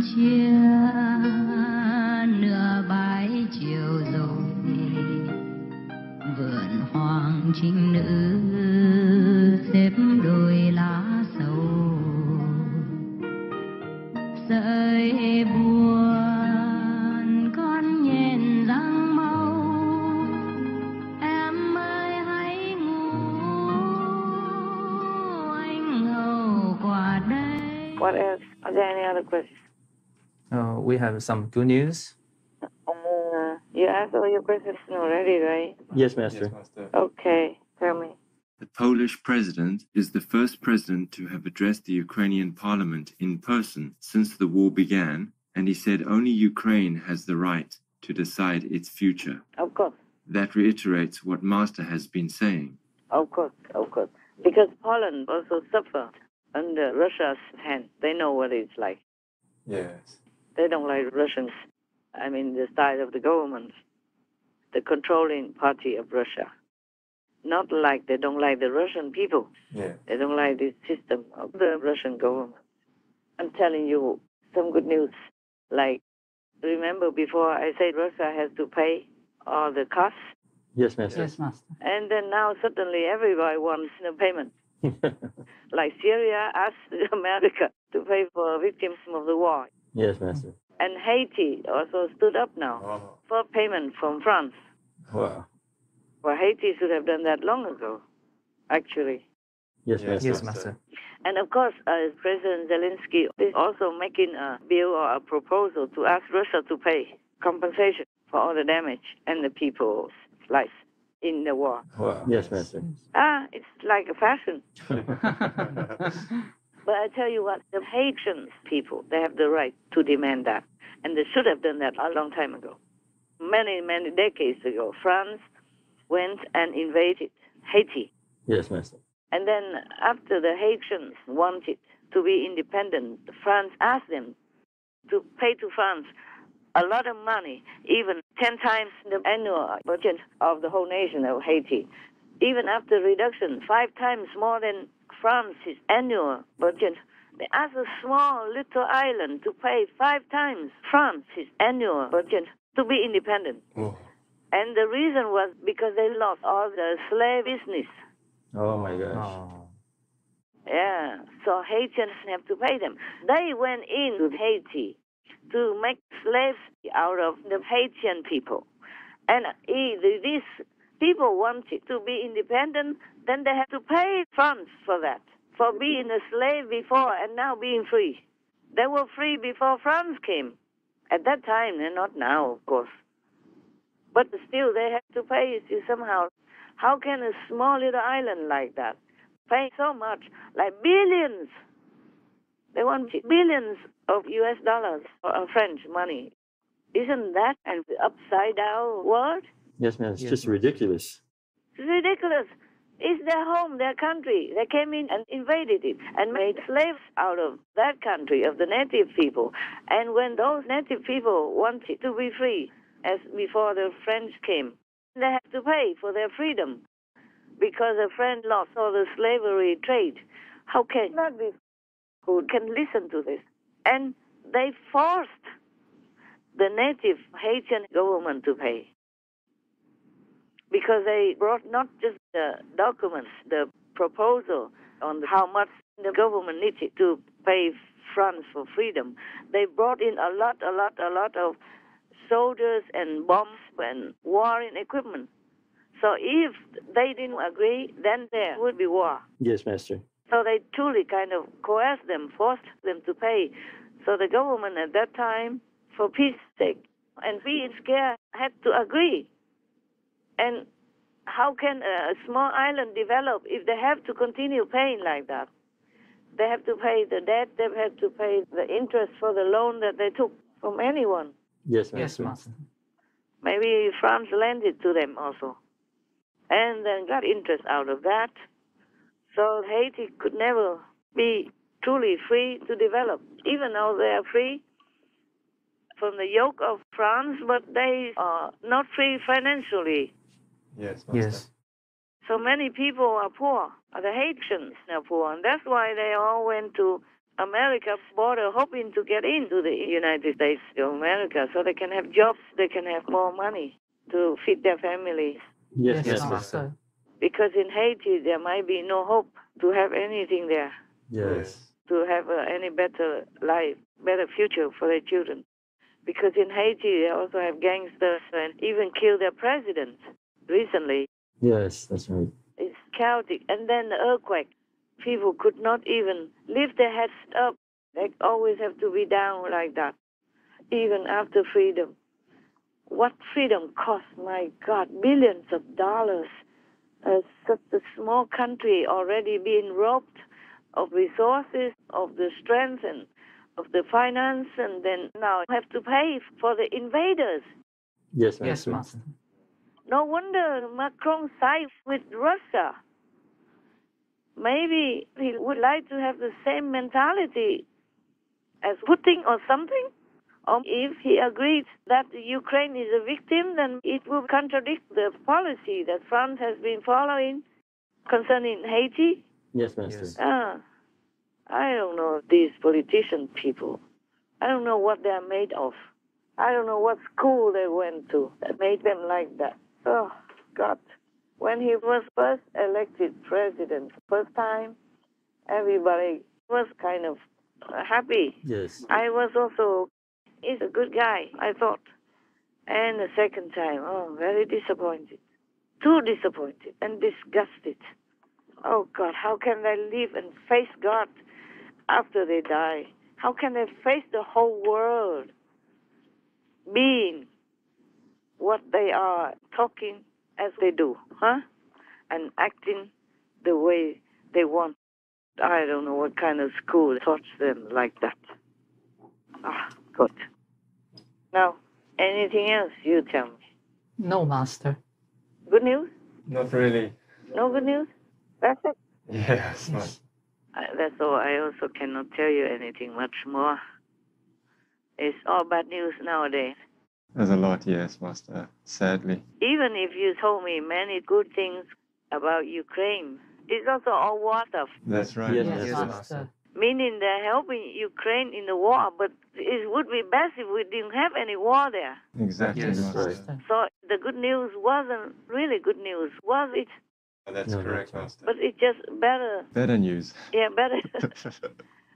chia nửa bãi chiều rồi, vườn hoàng trinh nữ xếp đôi lá sầu, sợi buồn con nhện răng mau, em ơi hãy ngủ anh hầu qua đây. What else? Are there any other questions? We have some good news. You asked all your questions already, right? Yes, Master. Yes, Master. Okay, tell me. The Polish president is the first president to have addressed the Ukrainian parliament in person since the war began, and he said only Ukraine has the right to decide its future. Of course, That reiterates what Master has been saying. of course, of course. Because Poland also suffered under Russia's hand. They know what it's like. Yes. They don't like Russians. I mean, the side of the government, the controlling party of Russia. Not like they don't like the Russian people. Yeah. They don't like the system of the Russian government. I'm telling you some good news. Like, remember before I said Russia has to pay all the costs? Yes, Master. Yes, Master. And then now suddenly everybody wants a payment. Like Syria asked America to pay for victims of the war. Yes, Master. And Haiti also stood up now Oh. for payment from France. Wow. Well, Haiti should have done that long ago, actually. Yes, Yes. Master. Yes, Master. And of course, President Zelensky is also making a bill or a proposal to ask Russia to pay compensation for all the damage and the people's lives in the war. Wow. Yes, Master. It's like a fashion. But I tell you what, the Haitian people, they have the right to demand that. And they should have done that a long time ago. Many, many decades ago, France went and invaded Haiti. Yes, Master. And then after the Haitians wanted to be independent, France asked them to pay to France a lot of money, even 10 times the annual budget of the whole nation of Haiti. Even after reduction, 5 times more than France's annual budget. They asked a small little island to pay 5 times France's annual budget to be independent. Oh. And the reason was because they lost all the slave business. Oh my gosh. Oh. Yeah, so Haitians have to pay them. They went into Haiti to make slaves out of the Haitian people. And if these people wanted to be independent, then they had to pay France for that, for being a slave before and now being free. They were free before France came. At that time, and not now, of course. But still, they had to pay it somehow. How can a small little island like that pay so much, like billions? They want billions of US dollars or French money. Isn't that an upside-down world? Yes, man. It's Yes, just Master. ridiculous. It's ridiculous. It's their home, their country. They came in and invaded it and made slaves out of that country, of the native people. And when those native people wanted to be free, as before the French came, they had to pay for their freedom because the French lost all the slavery trade. How can that be? Who can listen to this? And they forced the native Haitian government to pay. Because they brought not just the documents, the proposal on how much the government needed to pay France for freedom. They brought in a lot of soldiers and bombs and warring equipment. So if they didn't agree, then there would be war. Yes, Master. So they truly kind of coerced them, forced them to pay. So the government at that time, for peace sake, and being scared, had to agree. And how can a small island develop if they have to continue paying like that? They have to pay the debt, they have to pay the interest for the loan that they took from anyone. Yes, Yes, Master. Master. Maybe France lent it to them also. And then got interest out of that. So Haiti could never be truly free to develop, even though they are free from the yoke of France, but they are not free financially. Yes, Master. Yes. So many people are poor. The Haitians are poor, and that's why they all went to America border hoping to get into the United States of America so they can have jobs, they can have more money to feed their families. Yes, Yes, Master. Master. Because in Haiti, there might be no hope to have anything there, Yes. to have any better life, better future for their children. Because in Haiti, they also have gangsters and even killed their president recently. Yes, that's right. It's chaotic. And then the earthquake. People could not even lift their heads up. They always have to be down like that, even after freedom. What freedom cost, my God, billions of dollars. Such a small country already being robbed of resources, of the strength and of the finance, and then now have to pay for the invaders. Yes, Master. Yes, Master. No wonder Macron sides with Russia. Maybe he would like to have the same mentality as Putin or something. Or if he agrees that Ukraine is a victim, then it will contradict the policy that France has been following concerning Haiti. Yes, Master. Yes. I don't know these politician people. I don't know what they're made of. I don't know what school they went to that made them like that. Oh, God. When he was first elected president, first time, everybody was kind of happy. Yes. I was also, he's a good guy, I thought. And the second time, very disappointed. Too disappointed and disgusted. Oh, God, how can they live and face God after they die? How can they face the whole world being what they are, talking as they do, and acting the way they want? I don't know what kind of school taught them like that. Good. Now, anything else you tell me? No, Master. Good news? Not really. No good news? That's it? Yes, Master. That's all. I also cannot tell you anything much more. It's all bad news nowadays. There's a lot, yes, Master. Sadly. Even if you told me many good things about Ukraine, it's also all war stuff. That's right. Yes, Yes, Yes, Master. Meaning they're helping Ukraine in the war, but it would be best if we didn't have any war there. Exactly, Yes, Master. Master. So the good news wasn't really good news, was it? That's No, correct, that's right. Master. But it's just better, Better news. better,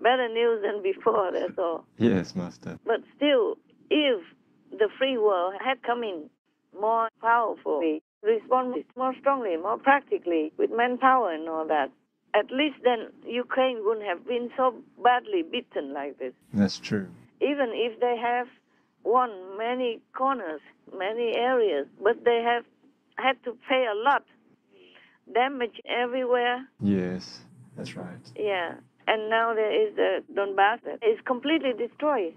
better news than before, that's all. Yes, Master. But still, if the free world had come in more powerfully, responded more strongly, more practically, with manpower and all that, at least then Ukraine wouldn't have been so badly beaten like this. That's true. Even if they have won many corners, many areas, but they have had to pay a lot. Damage everywhere. Yes, that's right. Yeah. And now there is the Donbass that is completely destroyed.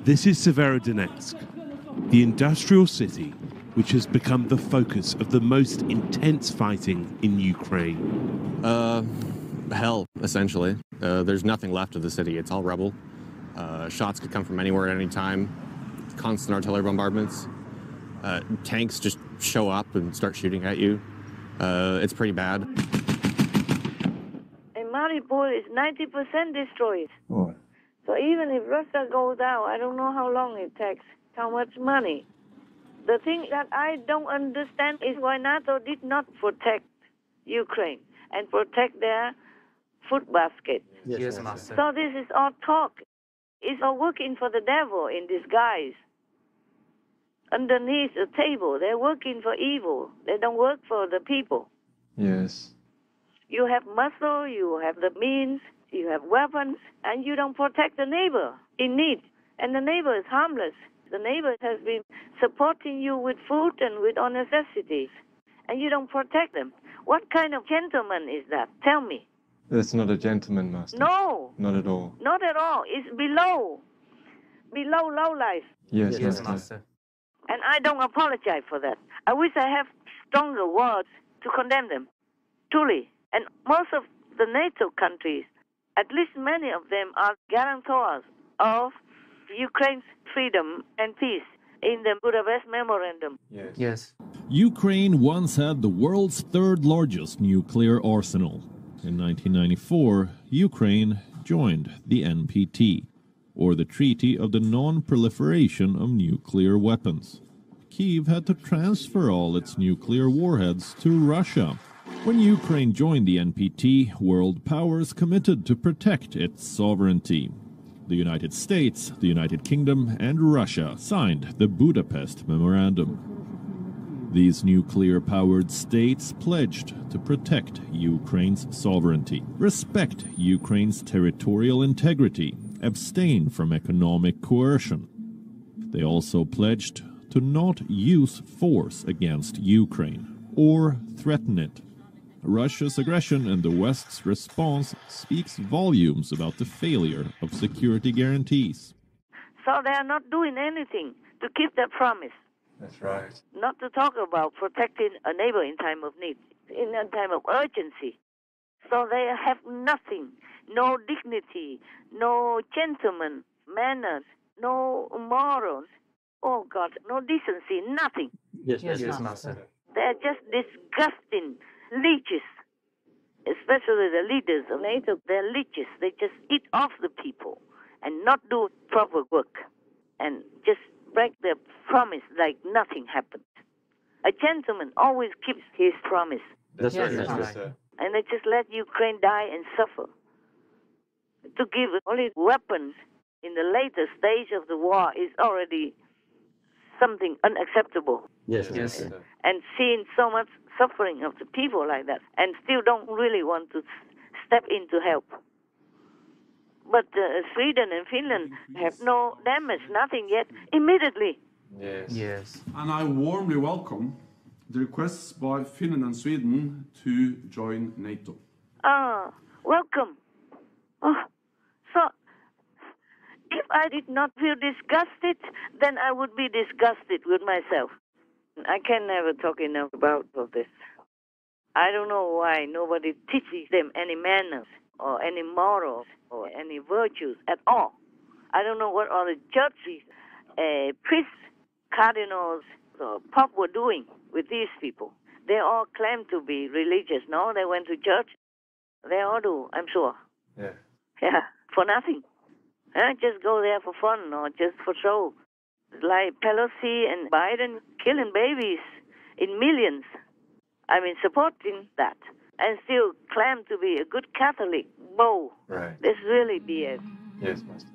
This is Severodonetsk, the industrial city which has become the focus of the most intense fighting in Ukraine. Hell, essentially. There's nothing left of the city. It's all rubble. Shots could come from anywhere at any time. Constant artillery bombardments. Tanks just show up and start shooting at you. It's pretty bad. And Mariupol is 90% destroyed. Oh, So even if Russia goes out, I don't know how long it takes, how much money. The thing that I don't understand is why NATO did not protect Ukraine and protect their food basket. Yes, Master. So this is all talk. It's all working for the devil in disguise. Underneath the table, they're working for evil. They don't work for the people. yes. You have muscle, you have the means, you have weapons, and you don't protect the neighbor in need. And the neighbor is harmless. The neighbor has been supporting you with food and with all necessities, and you don't protect them. What kind of gentleman is that? Tell me. That's not a gentleman, Master. No, Not at all. not at all. It's below low life. Yes, Yes, Master. Master. And I don't apologize for that. I wish I have stronger words to condemn them, truly. And most of the NATO countries, at least many of them, are guarantors of Ukraine's freedom and peace in the Budapest Memorandum. Yes. Yes. Ukraine once had the world's third largest nuclear arsenal. in 1994, Ukraine joined the NPT, or the Treaty of the Non-Proliferation of Nuclear Weapons. Kyiv had to transfer all its nuclear warheads to Russia. When Ukraine joined the NPT, world powers committed to protect its sovereignty. The United States, the United Kingdom, and Russia signed the Budapest Memorandum. These nuclear-powered states pledged to protect Ukraine's sovereignty, respect Ukraine's territorial integrity, abstain from economic coercion. They also pledged to not use force against Ukraine or threaten it. Russia's aggression and the West's response speaks volumes about the failure of security guarantees. So they are not doing anything to keep their promise. That's right. Not to talk about protecting a neighbor in time of need, in a time of urgency. So they have nothing, no dignity, no gentleman manners, no morals. Oh God, no decency, nothing. Yes, Yes, Master. Master. They're just disgusting leeches, especially the leaders of NATO. They're leeches. They just eat off the people and not do proper work and just break their promise like nothing happened. A gentleman always keeps his promise, That's Yes, right, Master. Master. and they just let Ukraine die and suffer. To give only weapons in the later stage of the war is already something unacceptable. Yes, Yes. Master. And seeing so much suffering of the people like that, and still don't really want to step in to help. But Sweden and Finland have no damage, nothing yet, immediately. Yes. Yes. And I warmly welcome the requests by Finland and Sweden to join NATO. Welcome. Oh, so if I did not feel disgusted, then I would be disgusted with myself. I can never talk enough about all this. I don't know why nobody teaches them any manners or any morals or any virtues at all. I don't know what all the churches, priests, cardinals, or Pope were doing with these people. They all claim to be religious. No, they went to church. They all do, I'm sure. Yeah. Yeah, for nothing. Just go there for fun or just for show. Like Pelosi and Biden killing babies in millions. I mean, supporting that. And still claim to be a good Catholic. Whoa. Right. This really BS. Yes, Master.